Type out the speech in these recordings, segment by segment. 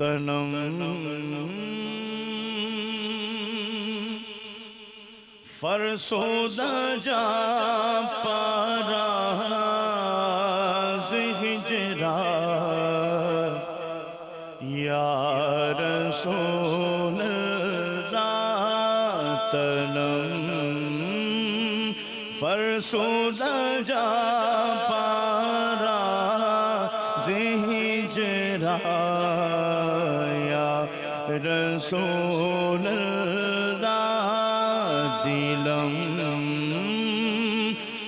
تنم فرسودہ جا پاراز ہجرا یا رسول اللہ تنم فرسودہ جا پاراز ہجرا یا رسول اللہ دلم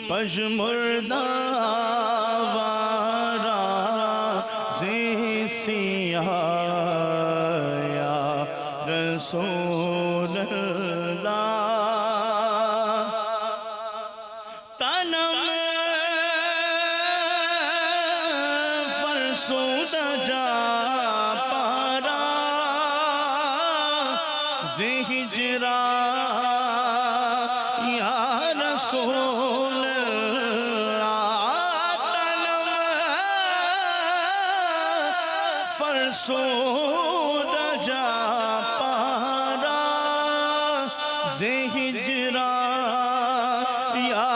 پژمردہ آوارہ سیاہ یا رسول اللہ تنم فرسودہ جا پارا ہجرا یا رسول اللہ تنم فرسودہ جا پارا ہجرا یا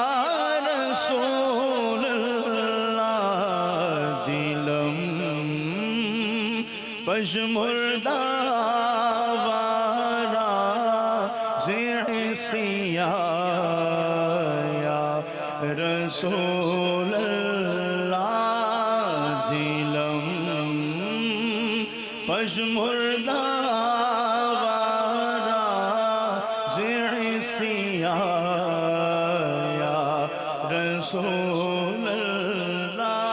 رسول اللہ دلم پژمردہ یا رسول اللہ دلم پژمردہ سیاہ یا رسول اللہ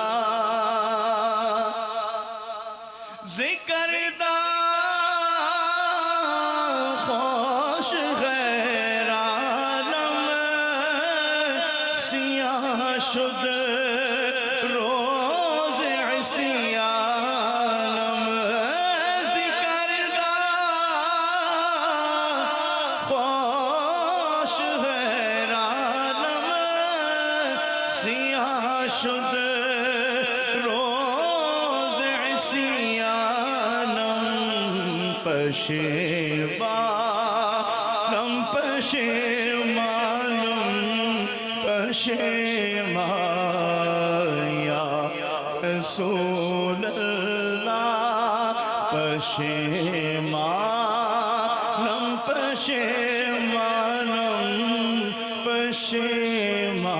ذکر دا خوش غیر عالم سیاہ شد روز عصیانم ذکر دا خوش غیر عالم سیاہ شد روز عصیانم پشیمانم پشیمان یا رسول اللہ پشیمانم پشیمان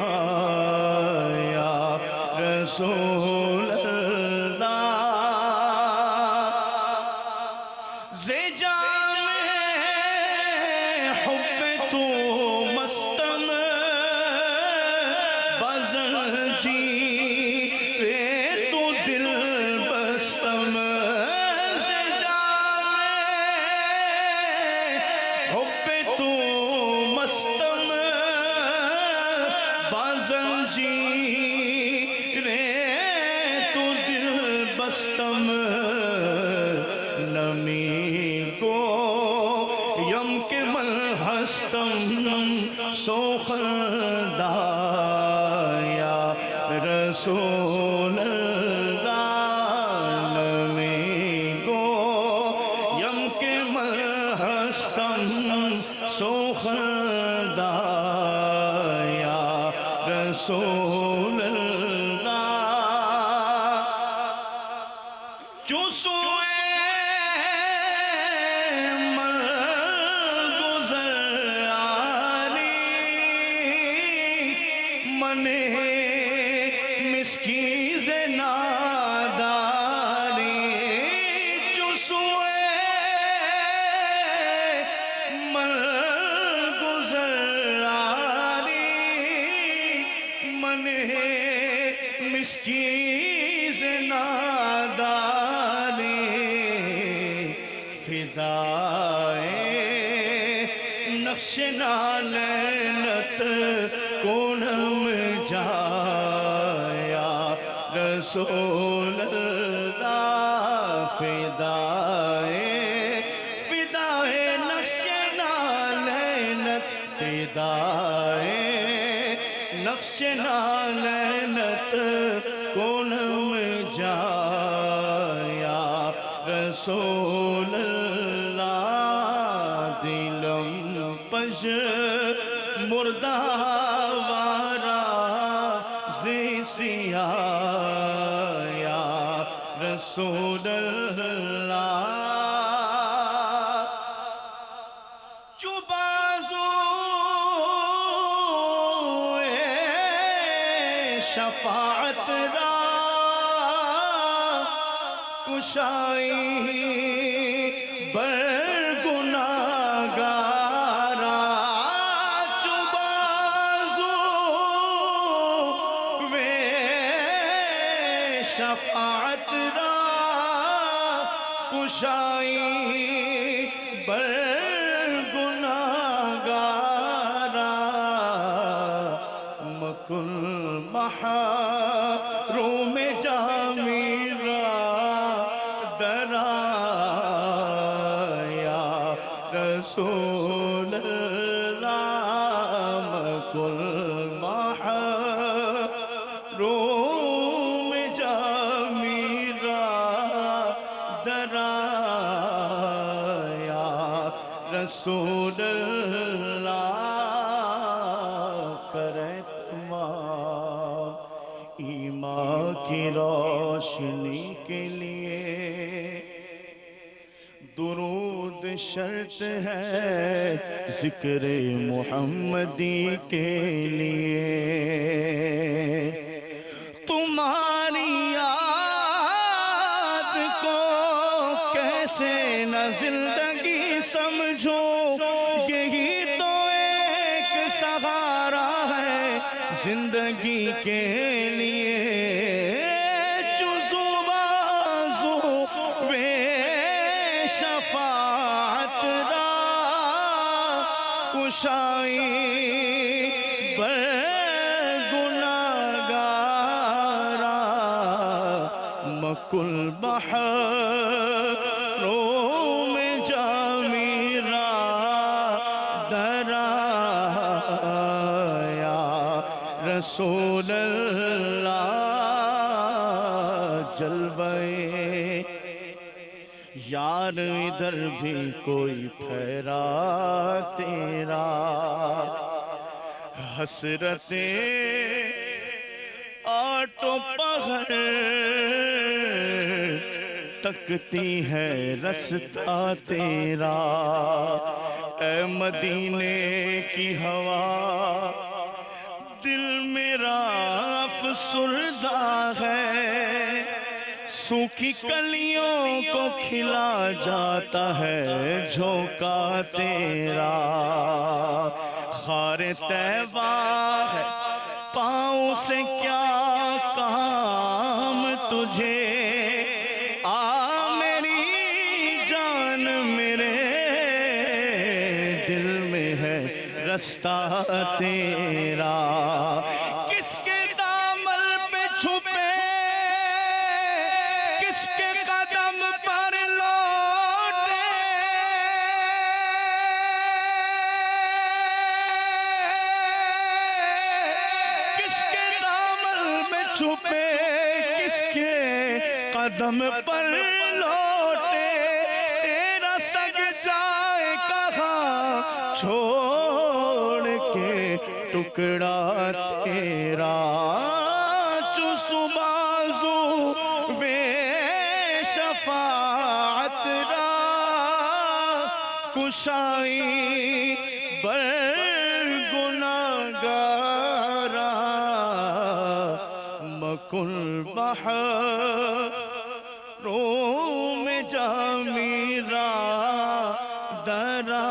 یا رسول اللہ بستم نمی کو یم کے من ہستم سوخندہ یا رسول اللہ نمی کو یم کے من ہستم سوخندہ یا رسول اللہ جو سوئے من گزر آلی من مسکیز ناداری جو سوئے من گزر آلی من مسکیز ناداری فدائے نقش نالینت کونم جایا رسول اللہ فدائے نقش نالینت فدائے نقش نالینت کونم جایا رسول رسول اللہ دلم پش مردہ وارا زیسیا یا رسول اللہ چوبازو شفاعت را کشائی بر گناہگارا چوبازو وے شفاعت را کشائی بر گناہگارا مکن محروم جامی را درایا رسول اللہ مکن محروم جامی را درایا رسول اللہ کرے تمام ایمان کی روشنی کے لیے درود شرط ہے ذکر محمدی کے لیے تمہاری یاد کو کیسے نہ زندگی سمجھو یہی تو ایک سہارا ہے زندگی کے لیے جزو بازو وے شفاعت را کشائی بر گناہگارا مکل محروم جامی را درایا رسول اللہ جلوے یار ادھر بھی کوئی ٹھہرا تیرا حسرتیں آٹو پہر تکتی ہے رستہ تیرا اے مدینے کی ہوا دل میرا افسردہ ہے سوکھی کلیوں کو کھلا جاتا ہے جھونکا تیرا خار طیبہ ہے پاؤں سے کیا کام تجھے آ میری جان میرے دل میں ہے رستہ تیرا کس کے دامن پہ چھپے کس کے قدم پر لوٹے کس کے دامن میں چھپے کس کے قدم پر لوٹے تیرا سگ جائے کہاں چھوڑ کے ٹکڑا تیرا چوسو بازو وے شفاعت را کشائی بر گناہگارا مکن محروم جامی را درایا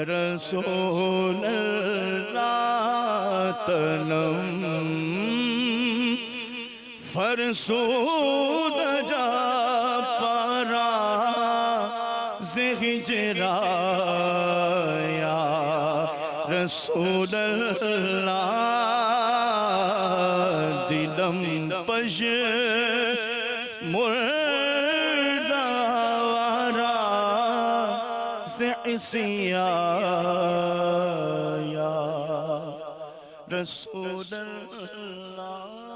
رسول اللہ تنم فرسود جا پارا زہجرا یا رسول اللہ دلم پش مردہ وارا زعسیا یا رسول اللہ